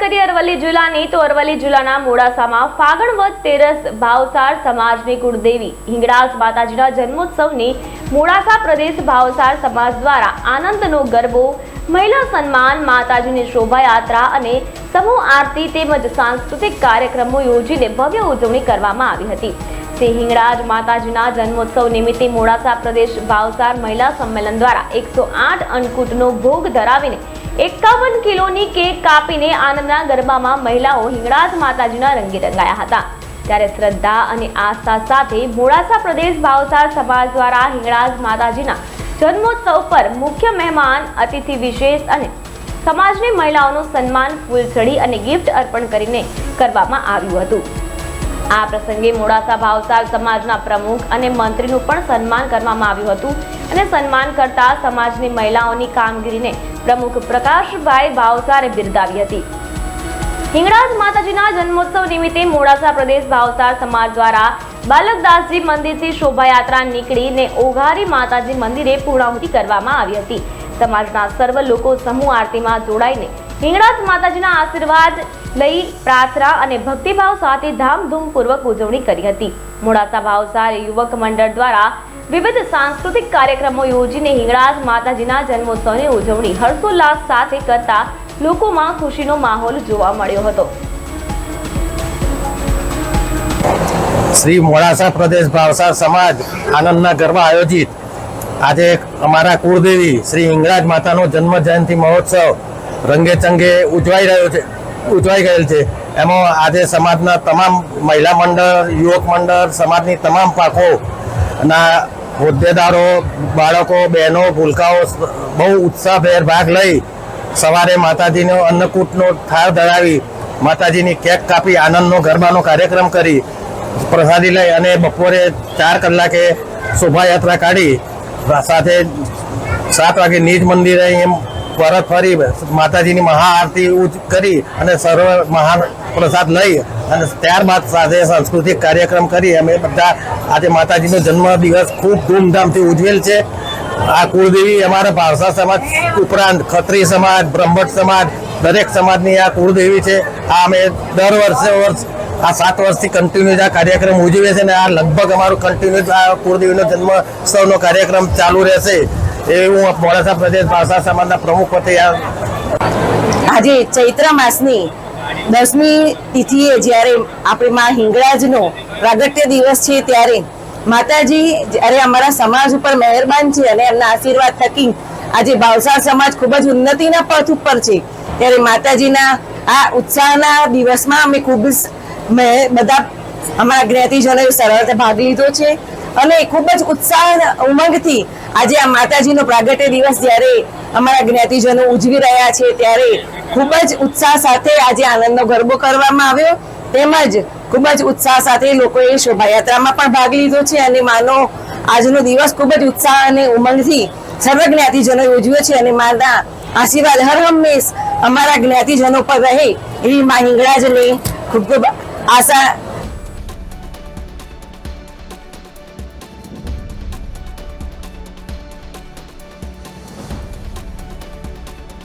કરીએ અરવલ્લી જિલ્લાની તો અરવલ્લી જિલ્લાના મોડાસામાં ફાગણ વદ તેરસ ભાવસાર સમાજની કુળદેવી હિંગળાજ માતાજીના જન્મોત્સવની મોડાસા પ્રદેશ ભાવસાર સમાજ દ્વારા આનંદનો ગરબો, મહિલા સન્માન, માતાજીની શોભાયાત્રા અને સમૂહ આરતી તેમજ સાંસ્કૃતિક કાર્યક્રમો યોજીને ભવ્ય ઉજવણી કરવામાં આવી હતી। શ્રી હિંગળાજ માતાજીના જન્મોત્સવ નિમિત્તે મોડાસા પ્રદેશ ભાવસાર મહિલા સંમેલન દ્વારા 108 અન્નકૂટનો ભોગ ધરાવીને 51 કિલોની કેક કાપીને આનંદના ગરબામાં મહિલાઓ હિંગળાજ માતાજીના રંગે રંગાયા હતા। ત્યારે શ્રદ્ધા અને આસ્થા સાથે મોડાસા પ્રદેશ ભાવસાર સમાજ દ્વારા હિંગળાજ માતાજીના જન્મોત્સવ પર મુખ્ય મહેમાન, અતિથિ વિશેષ અને સમાજની મહિલાઓનું સન્માન ફૂલછડી અને ગિફ્ટ અર્પણ કરીને કરવામાં આવ્યું હતું। આ પ્રસંગે મોડાસા ભાવસાર સમાજના પ્રમુખ અને મંત્રીનું પણ સન્માન કરવામાં આવ્યું હતું અને સન્માન કરતા સમાજની મહિલાઓની કામગીરીને પ્રમુખ પ્રકાશભાઈ ભાવસારે બિરદાવી હતી। હિંગળાજ માતાજીના જન્મોત્સવ નિમિત્તે મોડાસા પ્રદેશ ભાવસાર સમાજ દ્વારા બાલકદાસજી મંદિરથી શોભાયાત્રા નીકળીને ઓઘારી માતાજી મંદિરે પૂર્ણાહુતિ કરવામાં આવી હતી। સમાજના સર્વ લોકો સમૂહ આરતીમાં જોડાઈને હિંગળાજ માતાજીના આશીર્વાદ લઈ પ્રાર્થના અને ભક્તિભાવ સાથે ધામધૂમપૂર્વક ઉજવણી કરી હતી। મોડાસા ભાવસાર યુવક મંડળ દ્વારા વિવિધ સાંસ્કૃતિક કાર્યક્રમો યોજીને હિંગળાજ માતાજીના જન્મોત્સવની ઉજવણી હર્ષોલ્લાસ સાથે કરતા લોકોમાં ખુશીનો માહોલ જોવા મળ્યો હતો। શ્રી મોડાસા પ્રદેશ ભાવસાર સમાજ આનંદના ગરબા આયોજિત આજે અમારા કુળદેવી શ્રી હિંગળાજ માતાનો જન્મ જયંતિ મહોત્સવ રંગે ચંગે ઉજવાઈ ગયેલ છે। એમાં આજે સમાજના તમામ મહિલા મંડળ, યુવક મંડળ, સમાજની તમામ પાકોના હોદ્દેદારો, બાળકો, બહેનો, ભૂલકાઓ બહુ ઉત્સાહભેર ભાગ લઈ સવારે માતાજીનો અન્નકૂટનો થાળ ધરાવી માતાજીની કેક કાપી આનંદનો ગરબાનો કાર્યક્રમ કરી પ્રસાદી લઈ અને બપોરે 4 કલાકે શોભાયાત્રા કાઢી સાથે 7 વાગે નિજ મંદિરે એમ પરત ફરી માતાજીની મહાઆરતી કરી અને સર્વ મહાન પ્રસાદ લઈ અને ત્યારબાદ સાથે સાંસ્કૃતિક કાર્યક્રમ કરી અમે બધા આજે માતાજીનો જન્મદિવસ ખૂબ ધૂમધામથી ઉજવેલ છે। આ કુળદેવી અમારા ભાવસાર સમાજ ઉપરાંત ખત્રી સમાજ, બ્રહ્મભટ્ટ સમાજ દરેક સમાજની આ કુળદેવી છે। આ અમે દર વર્ષે આ 7 વર્ષથી કન્ટિન્યુ આ કાર્યક્રમ ઉજવે છે અને આ લગભગ અમારું કન્ટિન્યુ આ કુળદેવીનો જન્મોત્સવનો કાર્યક્રમ ચાલુ રહેશે એવું મોડાસા પ્રદેશ ભાવસાર સમાજના પ્રમુખ પતે આજે ચૈત્ર માસની 10મી તિથિએ જ્યારે આપણે માં હિંગળાજનો પ્રાગટ્ય દિવસ છે ત્યારે માતાજી જ્યારે અમારા સમાજ ઉપર મહેરબાન છે અને એમના આશીર્વાદ થકી આજે ભાવસાર સમાજ ખૂબ જ ઉન્નતિના પથ ઉપર છે ત્યારે માતાજીના આ ઉત્સાહના દિવસમાં અમે ખૂબ બધા અમારા જ્ઞાતિજનોએ સરળતા ભાગ લીધો છે અને ખૂબ જ ઉત્સાહ ઉમંગથી આજે આ માતાજીનો પ્રાગટ્ય દિવસ જ્યારે અમારા જ્ઞાતિજનો ઉજવી રહ્યા છે ત્યારે ખૂબ જ ઉત્સાહ સાથે આજે આનંદનો ગરબો કરવામાં આવ્યો તેમજ ખૂબ જ ઉત્સાહ સાથે લોકોએ શોભાયાત્રામાં પણ ભાગ લીધો છે અને માનો આજનો દિવસ ખૂબ જ ઉત્સાહ અને ઉમંગથી સર્વ જ્ઞાતિજનોએ ઉજવ્યો છે અને માના આશીર્વાદ હર હંમેશ અમારા જ્ઞાતિજનો પર રહે એવી મા હિંગળાજને ખૂબ ખૂબ આશા